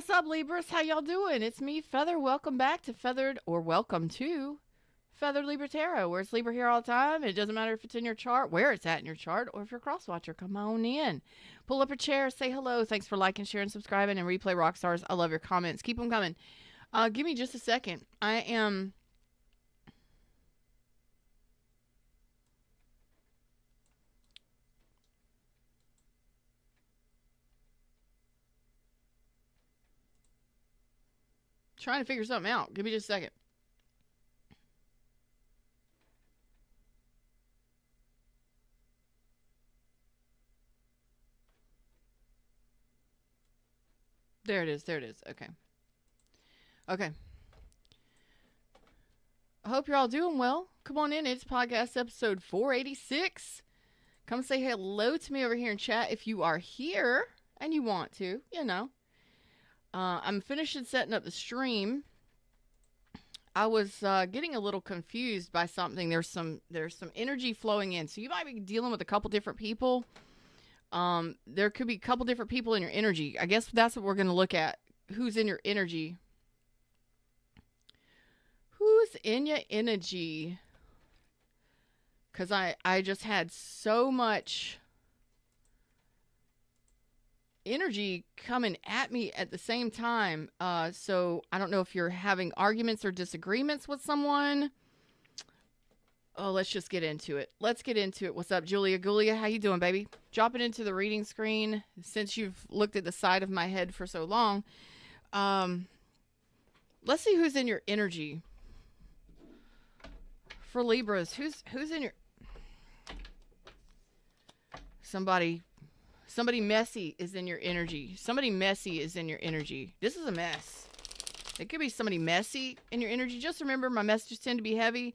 What's up, Libras? How y'all doing? It's me, Feather. Welcome back to welcome to Feathered Libra Tarot, where it's Libra here all the time. It doesn't matter if it's in your chart, where it's at in your chart, or if you're a cross watcher. Come on in. Pull up a chair, say hello. Thanks for liking, sharing, subscribing, and replay rock stars. I love your comments. Keep them coming. Give me just a second. I am trying to figure something out. Give me just a second. There it is. There it is. Okay. Okay. I hope you're all doing well. Come on in. It's podcast episode 486. Come say hello to me over here in chat if you are here and you want to, you know. I'm finishing setting up the stream. I was getting a little confused by something. There's some energy flowing in. So you might be dealing with a couple different people. There could be a couple different people in your energy. I guess that's what we're going to look at. Who's in your energy? Who's in your energy? Because I just had so much energy coming at me at the same time. So I don't know if you're having arguments or disagreements with someone. Oh, let's just get into it. Let's get into it. What's up, Julia? Gulia, how you doing, baby? Dropping into the reading screen since you've looked at the side of my head for so long. Let's see who's in your energy. For Libras, who's in your... Somebody messy is in your energy. Somebody messy is in your energy. This is a mess. It could be somebody messy in your energy. Just remember, my messages tend to be heavy.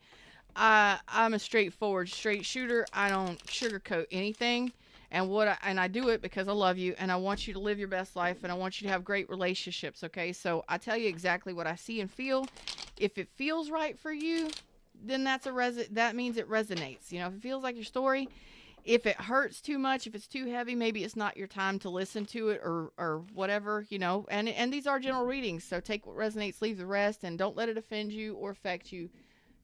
I'm a straightforward, straight shooter. I don't sugarcoat anything. And I do it because I love you and I want you to live your best life and I want you to have great relationships, okay? So I tell you exactly what I see and feel. If it feels right for you, then that means it resonates. You know, if it feels like your story, if it hurts too much, if it's too heavy, maybe it's not your time to listen to it or whatever, you know. And these are general readings, so take what resonates, leave the rest, and don't let it offend you or affect you.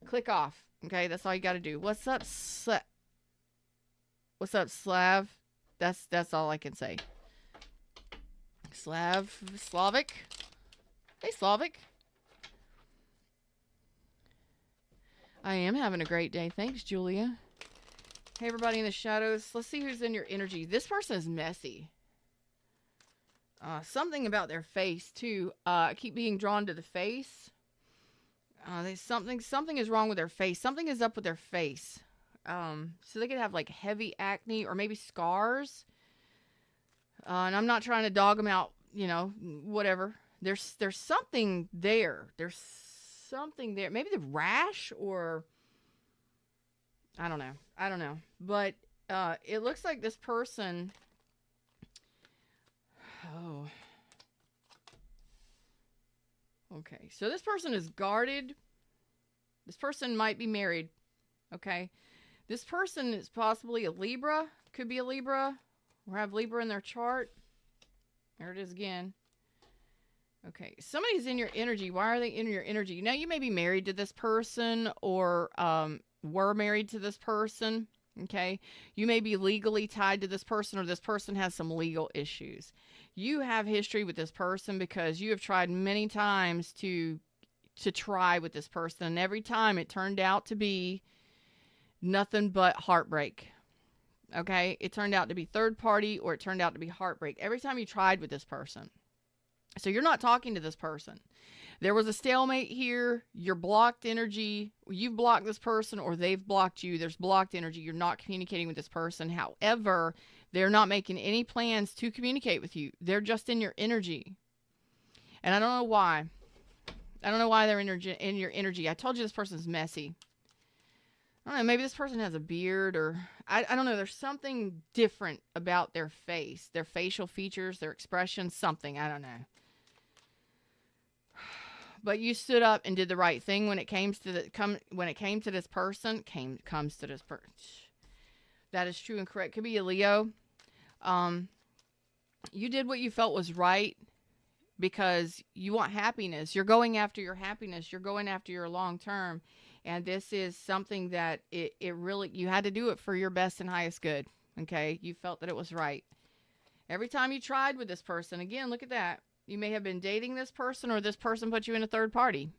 Click off. Okay, that's all you got to do. What's up, Slav? That's all I can say. Slavic. Hey, Slavic. I am having a great day. Thanks, Julia. Hey, everybody in the shadows. Let's see who's in your energy. This person is messy. Something about their face, too. I keep being drawn to the face. Something is wrong with their face. Something is up with their face. So they could have like heavy acne or maybe scars. And I'm not trying to dog them out, you know, whatever. There's something there. There's something there. Maybe the rash or I don't know. But it looks like this person. Oh. Okay, so this person is guarded. This person might be married. Okay. This person is possibly a Libra. Could be a Libra. Or have Libra in their chart. There it is again. Okay. Somebody's in your energy. Why are they in your energy? Now, you may be married to this person or were married to this person. Okay. You may be legally tied to this person or this person has some legal issues. You have history with this person because you have tried many times to try with this person. And every time it turned out to be nothing but heartbreak. Okay. It turned out to be third party or it turned out to be heartbreak. Every time you tried with this person. So you're not talking to this person. There was a stalemate here. You're blocked energy. You've blocked this person or they've blocked you. There's blocked energy. You're not communicating with this person. However, they're not making any plans to communicate with you. They're just in your energy. And I don't know why. I don't know why they're in your energy. I told you this person's messy. I don't know. Maybe this person has a beard or I don't know. There's something different about their face, their facial features, their expression, something. I don't know. But you stood up and did the right thing when it came to this person. That is true and correct. Could be a Leo. You did what you felt was right because you want happiness. You're going after your happiness. You're going after your long term. And this is something that it really, you had to do it for your best and highest good. Okay. You felt that it was right. Every time you tried with this person, again, look at that. You may have been dating this person, or this person put you in a third party.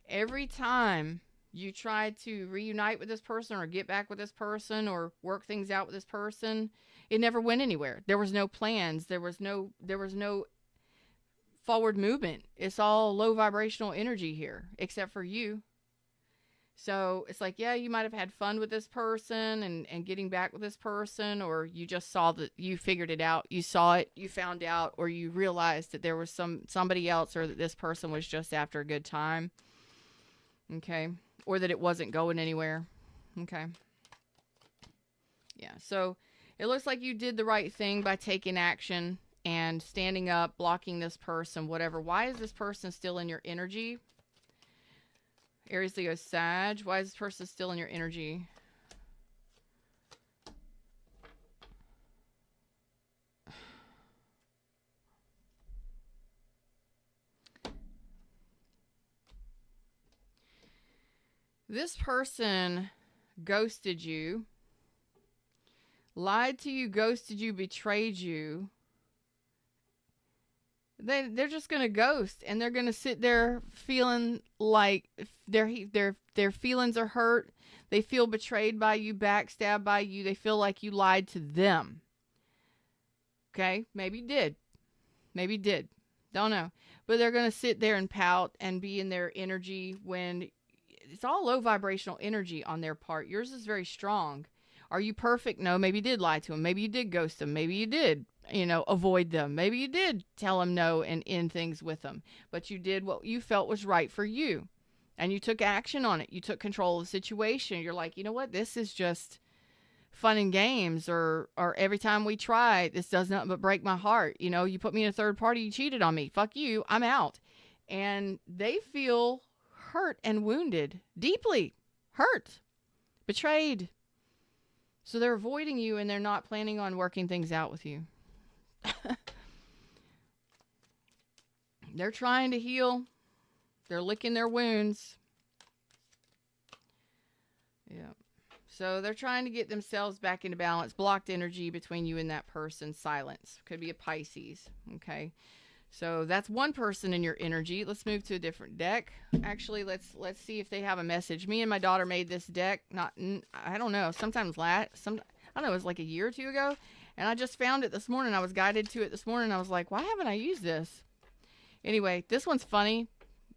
Every time you tried to reunite with this person or get back with this person or work things out with this person, it never went anywhere. There was no plans. There was no forward movement. It's all low vibrational energy here, except for you. So it's like, yeah, you might have had fun with this person and getting back with this person, or you just saw that, you figured it out. You saw it, you found out, or you realized that there was somebody else, or that this person was just after a good time. Okay. Or that it wasn't going anywhere. Okay. Yeah. So it looks like you did the right thing by taking action and standing up, blocking this person, whatever. Why is this person still in your energy? Aries, Leo, Sag. Why is this person still in your energy? This person ghosted you, lied to you, ghosted you, betrayed you. They're just going to ghost, and they're going to sit there feeling like their feelings are hurt. They feel betrayed by you, backstabbed by you. They feel like you lied to them. Okay? Maybe you did. Maybe you did. Don't know. But they're going to sit there and pout and be in their energy when it's all low vibrational energy on their part. Yours is very strong. Are you perfect? No, maybe you did lie to them. Maybe you did ghost them. Maybe you did, avoid them. Maybe you did tell them no and end things with them. But you did what you felt was right for you. And you took action on it. You took control of the situation. You're like, you know what? This is just fun and games. Or every time we try, this does nothing but break my heart. You put me in a third party. You cheated on me. Fuck you. I'm out. And they feel hurt and wounded. Deeply hurt. Betrayed. So they're avoiding you, and they're not planning on working things out with you. They're trying to heal. They're licking their wounds. Yeah. So they're trying to get themselves back into balance. Blocked energy between you and that person. Silence. Could be a Pisces. Okay. So that's one person in your energy. Let's move to a different deck. Actually, let's see if they have a message. Me and my daughter made this deck. I don't know. I don't know. It was like a year or two ago, and I just found it this morning. I was guided to it this morning. I was like, why haven't I used this? Anyway, this one's funny.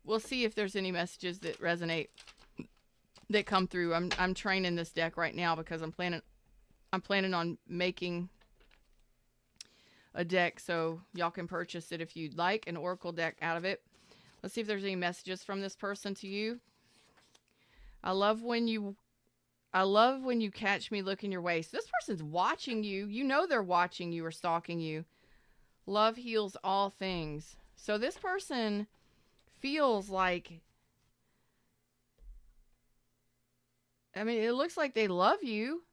We'll see if there's any messages that resonate, that come through. I'm training this deck right now because I'm planning on making a deck, so y'all can purchase it if you'd like, an oracle deck out of it. Let's see if there's any messages from this person to you. I love when you catch me looking your way. So this person's watching you. You know they're watching you or stalking you. Love heals all things. So this person feels like, it looks like they love you.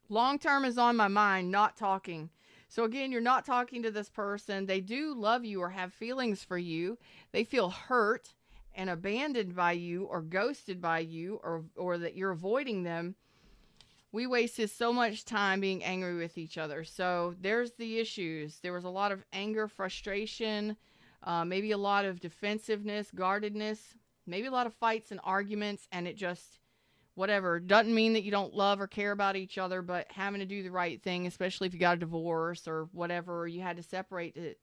Long term is on my mind, not talking. So again, you're not talking to this person. They do love you or have feelings for you. They feel hurt and abandoned by you or ghosted by you, or that you're avoiding them. We wasted so much time being angry with each other. So there's the issues. There was a lot of anger, frustration, maybe a lot of defensiveness, guardedness, maybe a lot of fights and arguments, and it just, whatever. Doesn't mean that you don't love or care about each other, but having to do the right thing, especially if you got a divorce or whatever, or you had to separate it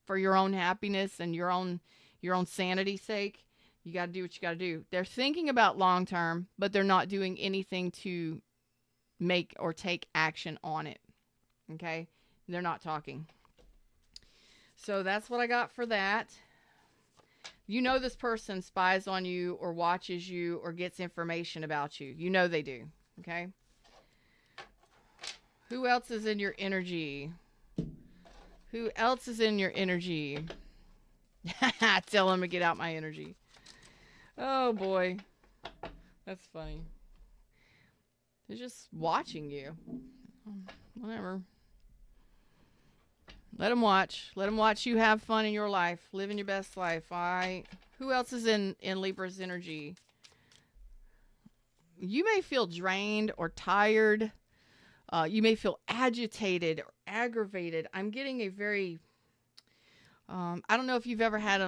for your own happiness and your own sanity's sake. You got to do what you got to do. They're thinking about long term, but they're not doing anything to make or take action on it. Okay? They're not talking. So that's what I got for that. You know this person spies on you or watches you or gets information about you. You know they do. Okay? Who else is in your energy? Who else is in your energy? Tell them to get out my energy. Oh, boy. That's funny. They're just watching you. Whatever. Let them watch. Let them watch you have fun in your life. Living your best life. Who else is in Libra's energy? You may feel drained or tired. You may feel agitated or aggravated. I'm getting a very... I don't know if you've ever had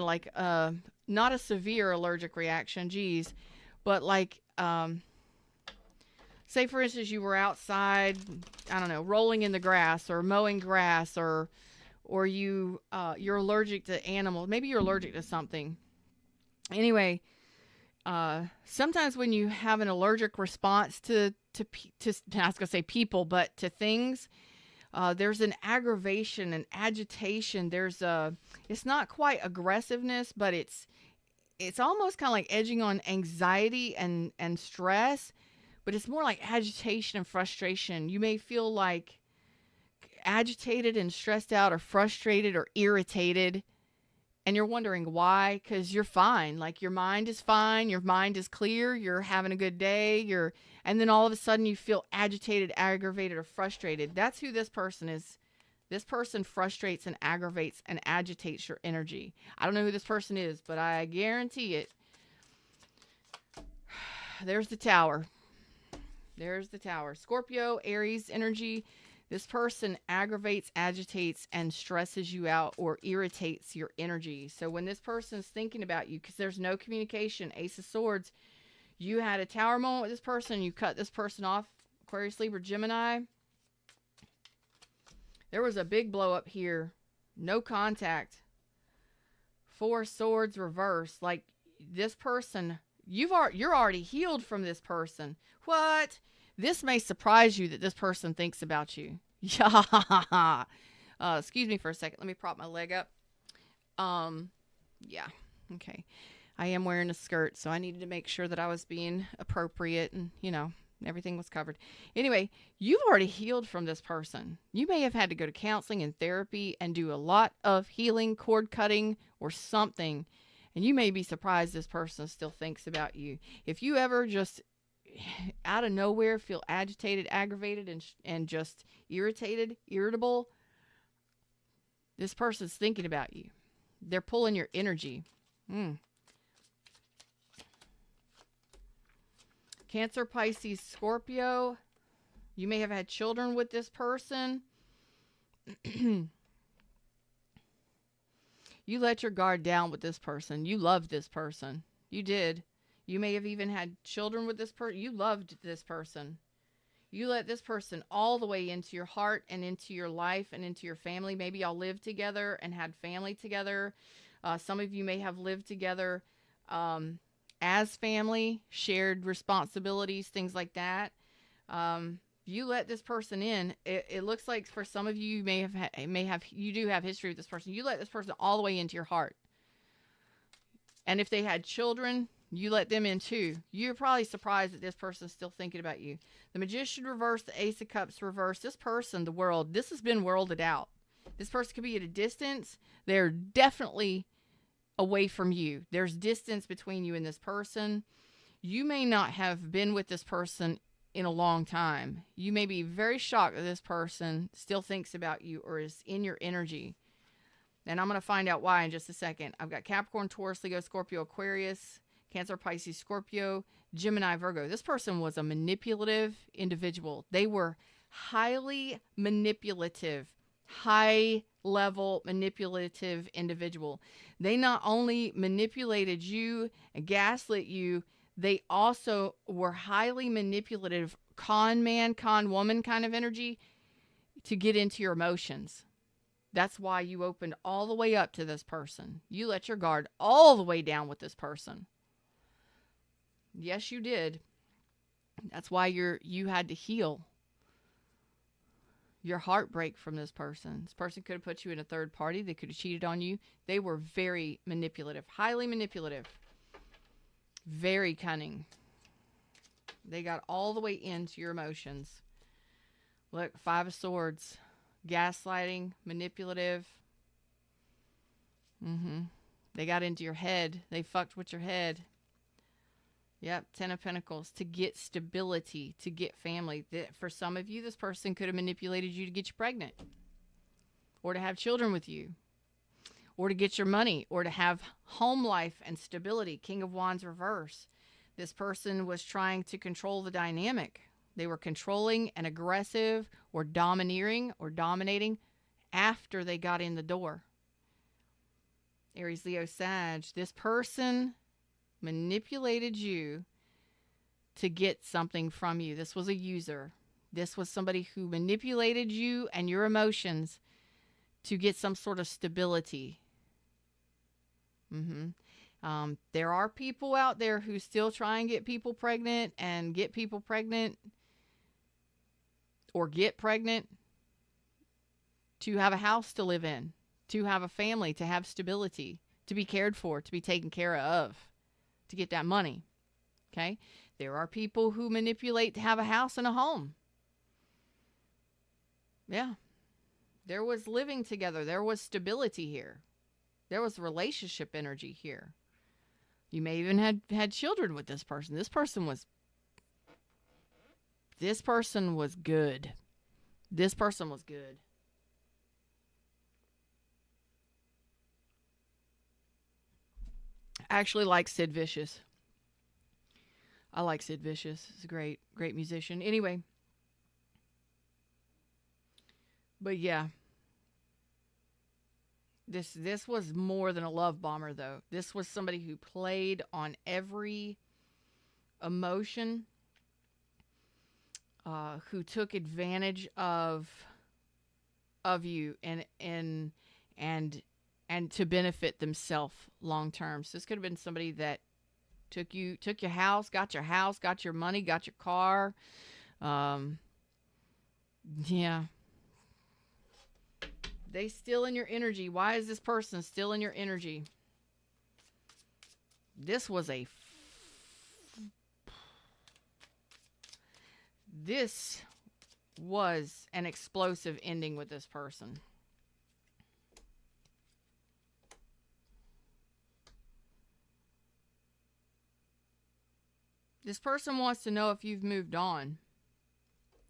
not a severe allergic reaction, geez, but like, say for instance, you were outside, I don't know, rolling in the grass or mowing grass, or you're allergic to animals. Maybe you're allergic to something. Anyway, sometimes when you have an allergic response to I was gonna say people, but to things, there's an aggravation and agitation. It's not quite aggressiveness, but it's almost kind of like edging on anxiety and stress, but it's more like agitation and frustration. You may feel like agitated and stressed out or frustrated or irritated, and you're wondering why, because you're fine. Like, your mind is fine. Your mind is clear. You're having a good day. And then all of a sudden you feel agitated, aggravated, or frustrated. That's who this person is. This person frustrates and aggravates and agitates your energy. I don't know who this person is, but I guarantee it. There's the Tower. There's the Tower. Scorpio, Aries energy. This person aggravates, agitates, and stresses you out or irritates your energy. So when this person is thinking about you, because there's no communication, Ace of Swords, you had a Tower moment with this person, you cut this person off, Aquarius, Libra, Gemini. There was a big blow up here. No contact. Four Swords reverse. Like, this person, you're already healed from this person. What? This may surprise you that this person thinks about you. Yeah. Excuse me for a second. Let me prop my leg up. Yeah. Okay. I am wearing a skirt, so I needed to make sure that I was being appropriate and, everything was covered. Anyway, you've already healed from this person. You may have had to go to counseling and therapy and do a lot of healing, cord cutting, or something. And you may be surprised this person still thinks about you. If you ever just out of nowhere feel agitated, aggravated, and just irritable, this person's thinking about you. They're pulling your energy. Cancer, Pisces, Scorpio. You may have had children with this person. You let your guard down with this person. You loved this person. You did. You may have even had children with this person. You loved this person. You let this person all the way into your heart and into your life and into your family. Maybe y'all lived together and had family together. Some of you may have lived together as family, shared responsibilities, things like that. You let this person in. It looks like for some of you, you do have history with this person. You let this person all the way into your heart. And if they had children, you let them in too. You're probably surprised that this person's still thinking about you. The Magician reverse, the Ace of Cups reverse. This person, the world, this has been worlded out. This person could be at a distance. They're definitely away from you. There's distance between you and this person. You may not have been with this person in a long time. You may be very shocked that this person still thinks about you or is in your energy. And I'm going to find out why in just a second. I've got Capricorn, Taurus, Leo, Scorpio, Aquarius, Cancer, Pisces, Scorpio, Gemini, Virgo. This person was a manipulative individual. They were highly manipulative, high-level manipulative individual. They not only manipulated you and gaslit you, they also were highly manipulative, con man, con woman kind of energy to get into your emotions. That's why you opened all the way up to this person. You let your guard all the way down with this person. Yes, you did. That's why you had to heal your heartbreak from this person. This person could have put you in a third party. They could have cheated on you. They were very manipulative, highly manipulative, very cunning. They got all the way into your emotions. Look, Five of Swords, gaslighting, manipulative. They got into your head. They fucked with your head. Yep, Ten of Pentacles, to get stability, to get family. For some of you, this person could have manipulated you to get you pregnant, or to have children with you, or to get your money, or to have home life and stability. King of Wands reverse. This person was trying to control the dynamic. They were controlling and aggressive or domineering or dominating after they got in the door. Aries, Leo, Sag. This person manipulated you to get something from you. This was a user. This was somebody who manipulated you and your emotions to get some sort of stability. There are people out there who still try and get people pregnant and get people pregnant or get pregnant to have a house to live in, to have a family, to have stability, to be cared for, to be taken care of, to get that money. Okay? There are people who manipulate to have a house and a home. Yeah. There was living together. There was stability here. There was relationship energy here. You may even had children with this person. This person was good. This person was good. I actually like Sid Vicious. I like Sid Vicious. He's a great musician. Anyway. But yeah. This was more than a love bomber, though. This was somebody who played on every emotion, who took advantage of you and to benefit themselves long term. So this could have been somebody that took your house, got your money, got your car. Yeah. They steal in your energy. Why is this person still in your energy? This was an explosive ending with this person. This person wants to know if you've moved on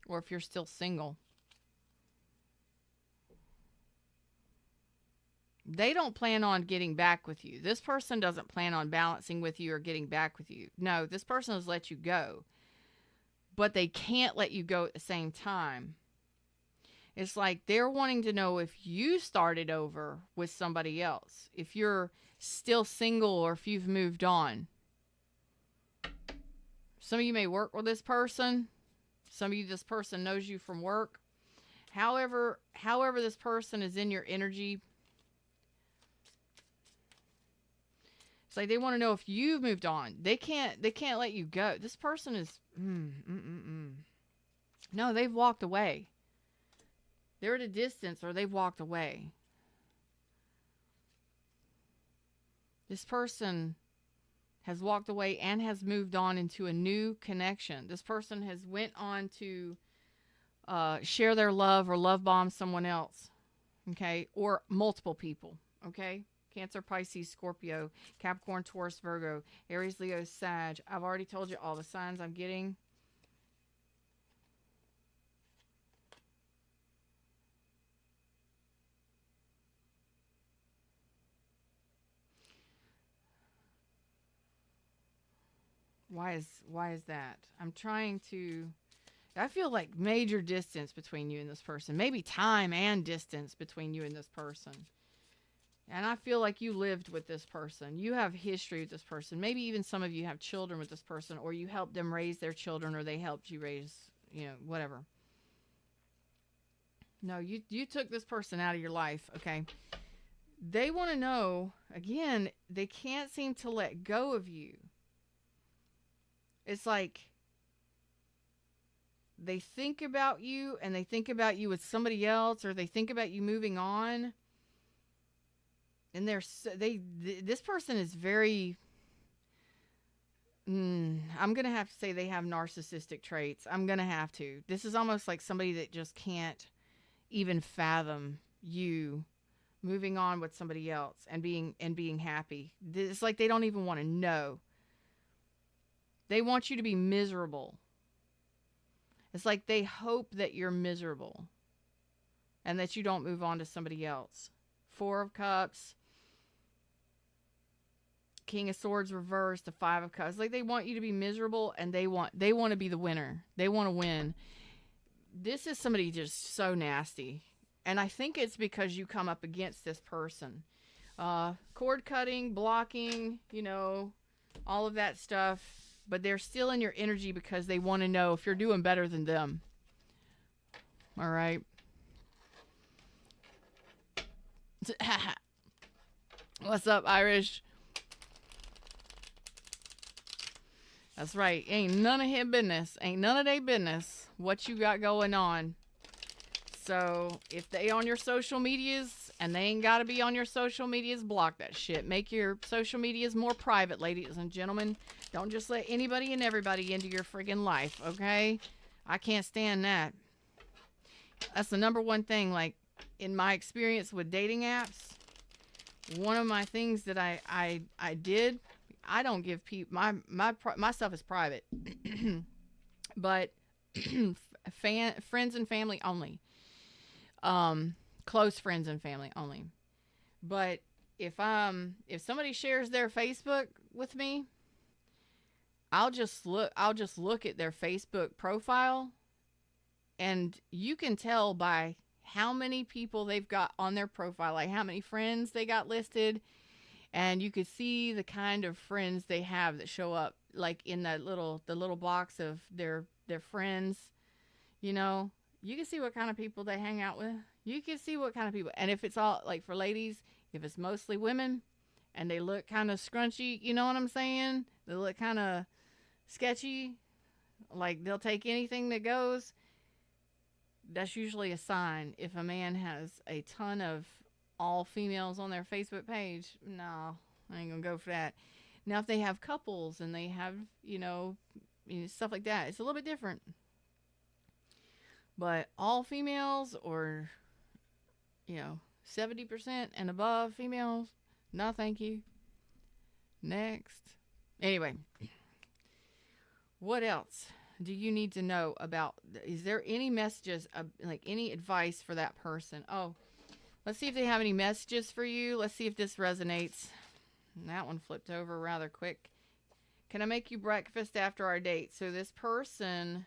or if you're still single. They don't plan on getting back with you. This person doesn't plan on balancing with you or getting back with you. No, this person has let you go. But they can't let you go at the same time. It's like they're wanting to know if you started over with somebody else. If you're still single or if you've moved on. Some of you may work with this person. Some of you, this person knows you from work. However this person is in your energy, it's like they want to know if you've moved on. They can't let you go. This person is No, they've walked away. They're at a distance or they've walked away. This person has walked away and has moved on into a new connection. This person has went on to share their love or love bomb someone else. Okay? Or multiple people. Okay? Cancer, Pisces, Scorpio, Capricorn, Taurus, Virgo, Aries, Leo, Sag. I've already told you all the signs I'm getting. Why is that? I feel like major distance between you and this person. Maybe time and distance between you and this person. And I feel like you lived with this person. You have history with this person. Maybe even some of you have children with this person, or you helped them raise their children, or they helped you raise, whatever. No, you took this person out of your life, okay? They want to know, again, they can't seem to let go of you. It's like they think about you, and they think about you with somebody else, or they think about you moving on. And this person is very, I'm going to have to say they have narcissistic traits. I'm going to have to. This is almost like somebody that just can't even fathom you moving on with somebody else and being happy. It's like they don't even want to know. They want you to be miserable. It's like they hope that you're miserable and that you don't move on to somebody else. Four of Cups, King of Swords reversed, the Five of Cups. Like they want you to be miserable, and they want to be the winner. They want to win. This is somebody just so nasty. And I think it's because you come up against this person. Cord cutting, blocking, all of that stuff. But they're still in your energy because they want to know if you're doing better than them. All right. What's up, Irish? That's right. Ain't none of his business. Ain't none of their business what you got going on. So if they on your social medias and they ain't got to be on your social medias, block that shit. Make your social medias more private, ladies and gentlemen. Don't just let anybody and everybody into your friggin' life, okay? I can't stand that. That's the number one thing, like, in my experience with dating apps. One of my things that I did, I don't give people, my stuff is private. But friends and family only. Close friends and family only. But if somebody shares their Facebook with me, I'll just look at their Facebook profile, and you can tell by how many people they've got on their profile, like how many friends they got listed, and you could see the kind of friends they have that show up, like in the little box of their friends. You can see what kind of people they hang out with. You can see what kind of people, and if it's all, like, for ladies, if it's mostly women and they look kind of scrunchy, you know what I'm saying? They look kind of sketchy, like they'll take anything that goes. That's usually a sign. If a man has a ton of all females on their Facebook page, no, I ain't gonna go for that. Now, if they have couples and they have, stuff like that, it's a little bit different. But all females, or 70% and above females, no thank you. Next. Anyway, what else do you need to know about? Is there any messages, like any advice for that person? Oh, let's see if they have any messages for you. Let's see if this resonates. And that one flipped over rather quick. Can I make you breakfast after our date? So this person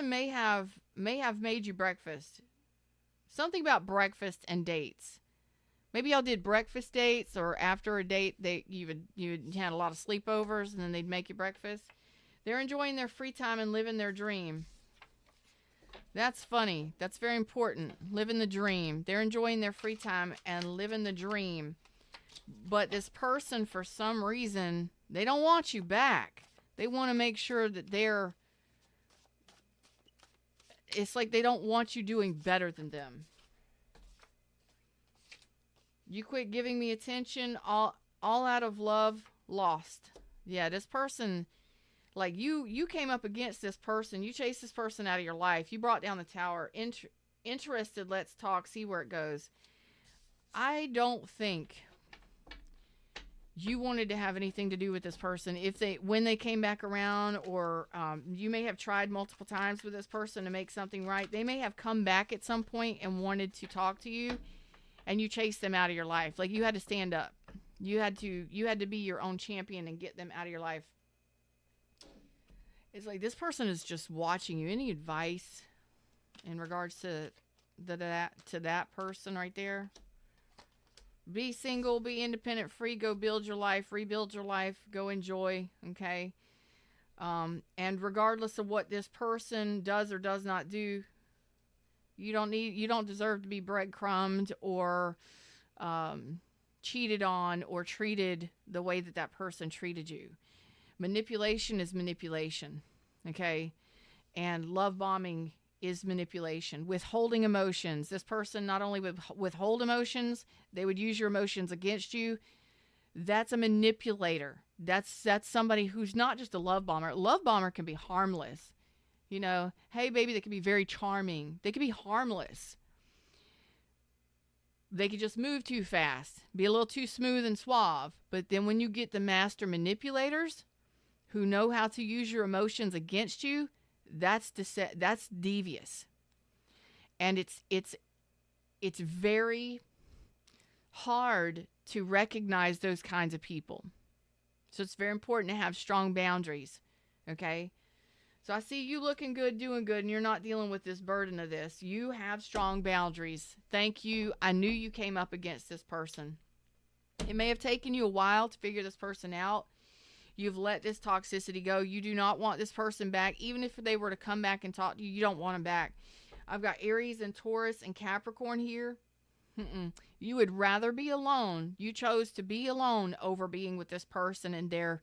may have made you breakfast. Something about breakfast and dates. Maybe y'all did breakfast dates, or after a date, you had a lot of sleepovers, and then they'd make you breakfast. They're enjoying their free time and living their dream. That's funny. That's very important. Living the dream. They're enjoying their free time and living the dream. But this person, for some reason, they don't want you back. They want to make sure that it's like they don't want you doing better than them. You quit giving me attention, all out of love, lost. Yeah, this person, like you came up against this person. You chased this person out of your life. You brought down the tower. Interested, let's talk, see where it goes. I don't think you wanted to have anything to do with this person when they came back around, or you may have tried multiple times with this person to make something right. They may have come back at some point and wanted to talk to you, and you chased them out of your life. Like, you had to stand up. You had to be your own champion and get them out of your life. It's like this person is just watching you. Any advice in regards to that person right there? Be single, be independent, free, go build your life, rebuild your life, go enjoy, okay? And regardless of what this person does or does not do, you don't deserve to be breadcrumbed or cheated on or treated the way that person treated you. Manipulation is manipulation, okay? And love bombing is manipulation. Withholding emotions. This person not only would withhold emotions, they would use your emotions against you. That's a manipulator. That's somebody who's not just a love bomber. A love bomber can be harmless. Hey baby, they can be very charming. They can be harmless. They could just move too fast, be a little too smooth and suave. But then when you get the master manipulators who know how to use your emotions against you, that's devious. And it's very hard to recognize those kinds of people. So it's very important to have strong boundaries. Okay? So I see you looking good, doing good, and you're not dealing with this burden of this. You have strong boundaries. Thank you. I knew you came up against this person. It may have taken you a while to figure this person out. You've let this toxicity go. You do not want this person back. Even if they were to come back and talk to you, you don't want them back. I've got Aries and Taurus and Capricorn here. You would rather be alone. You chose to be alone over being with this person and their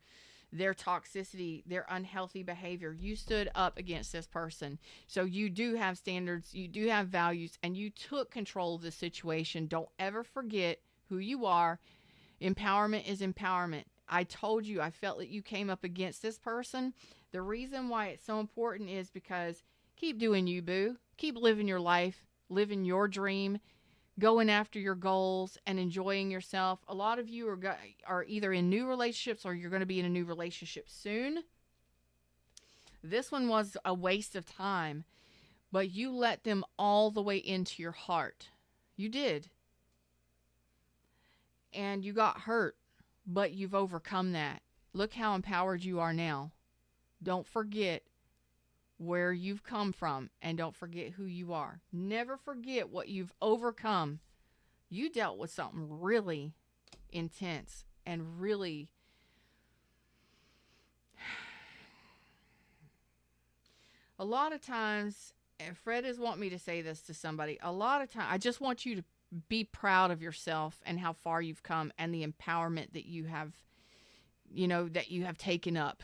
toxicity, their unhealthy behavior. You stood up against this person. So you do have standards, you do have values, and you took control of the situation. Don't ever forget who you are. Empowerment is empowerment. I told you, I felt that you came up against this person. The reason why it's so important is because keep doing you, boo. Keep living your life, living your dream, going after your goals and enjoying yourself. A lot of you are either in new relationships or you're going to be in a new relationship soon. This one was a waste of time, but you let them all the way into your heart. You did. And you got hurt, but you've overcome that. Look how empowered you are now. Don't forget where you've come from, and don't forget who you are. Never forget what you've overcome. You dealt with something really intense and really a lot of times, and Fred is wanting me to say this to somebody, a lot of times I just want you to be proud of yourself and how far you've come and the empowerment that you have, that you have taken up,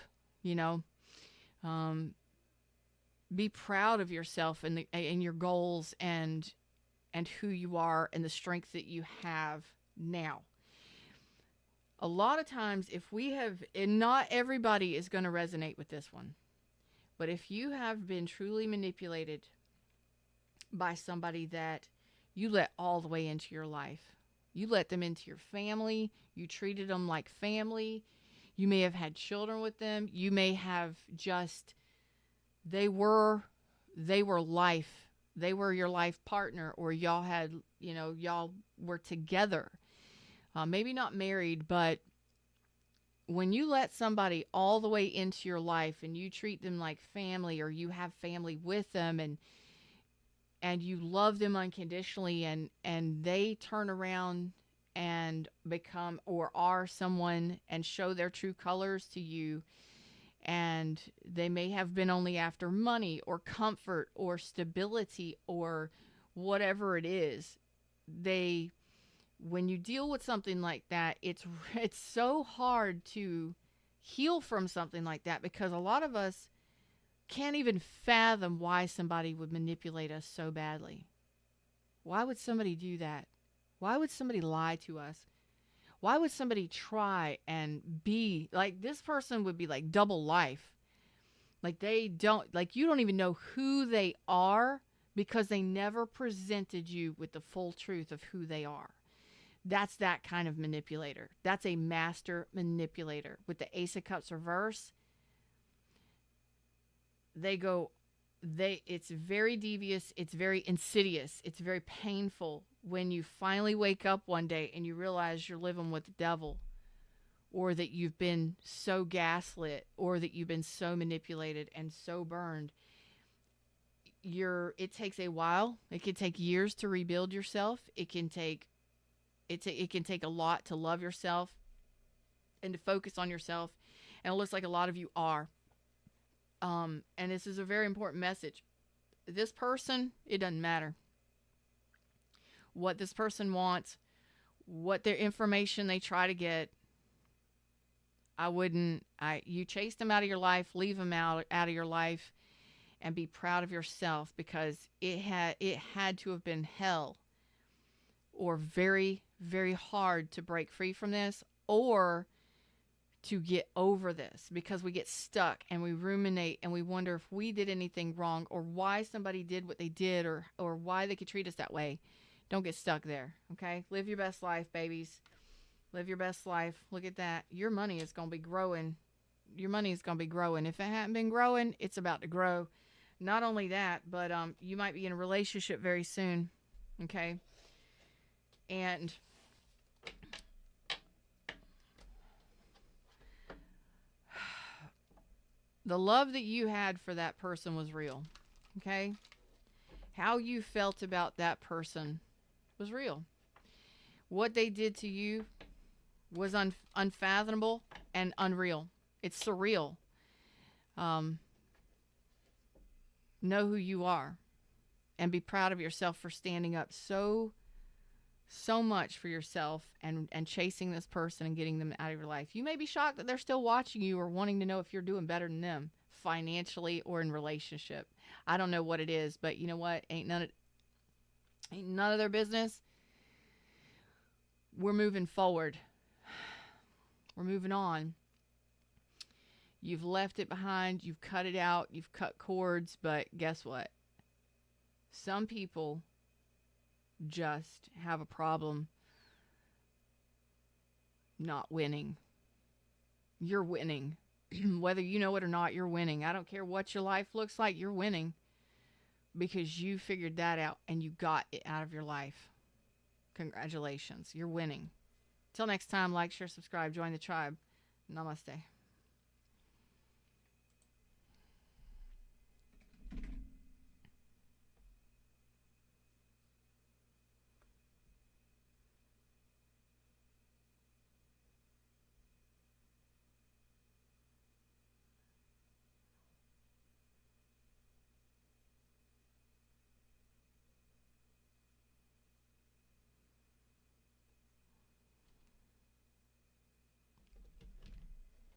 be proud of yourself and your goals and who you are and the strength that you have now. A lot of times and not everybody is going to resonate with this one, but if you have been truly manipulated by somebody that you let all the way into your life, you let them into your family, you treated them like family, you may have had children with them, you may have just, they were life. They were your life partner, or y'all had, y'all were together. Maybe not married, but when you let somebody all the way into your life and you treat them like family, or you have family with them and you love them unconditionally, and they turn around and become or are someone and show their true colors to you, and they may have been only after money or comfort or stability or whatever it is. When you deal with something like that, it's so hard to heal from something like that, because a lot of us can't even fathom why somebody would manipulate us so badly. Why would somebody do that? Why would somebody lie to us? Why would somebody try and be like, this person would be like double life? Like you don't even know who they are because they never presented you with the full truth of who they are. That's that kind of manipulator. That's a master manipulator. With the Ace of Cups reverse, it's very devious, it's very insidious, it's very painful when you finally wake up one day and you realize you're living with the devil, or that you've been so gaslit, or that you've been so manipulated and so burned. It takes a while. It can take years to rebuild yourself. It can take a lot to love yourself and to focus on yourself. And it looks like a lot of you are. And this is a very important message. This person, it doesn't matter what this person wants, what their information they try to get. You chase them out of your life, leave them out of your life, and be proud of yourself, because it had to have been hell or very, very hard to break free from this, or to get over this, because we get stuck and we ruminate and we wonder if we did anything wrong, or why somebody did what they did, or why they could treat us that way. Don't get stuck there, okay? Live your best life, babies. Live your best life. Look at that. Your money is going to be growing. Your money is going to be growing. If it hadn't been growing, it's about to grow. Not only that, but you might be in a relationship very soon, okay? And the love that you had for that person was real, okay? How you felt about that person was real. What they did to you was unfathomable and unreal. It's surreal. Know who you are and be proud of yourself for standing up so much for yourself and chasing this person and getting them out of your life. You may be shocked that they're still watching you or wanting to know if you're doing better than them financially or in relationship. I don't know what it is, but you know what? Ain't none of their business. We're moving forward. We're moving on. You've left it behind. You've cut it out. You've cut cords. But guess what? Some people just have a problem not winning. You're winning. Whether you know it or not, you're winning. I don't care what your life looks like. You're winning because you figured that out and you got it out of your life. Congratulations. You're winning. Till next time, like, share, subscribe, join the tribe. Namaste.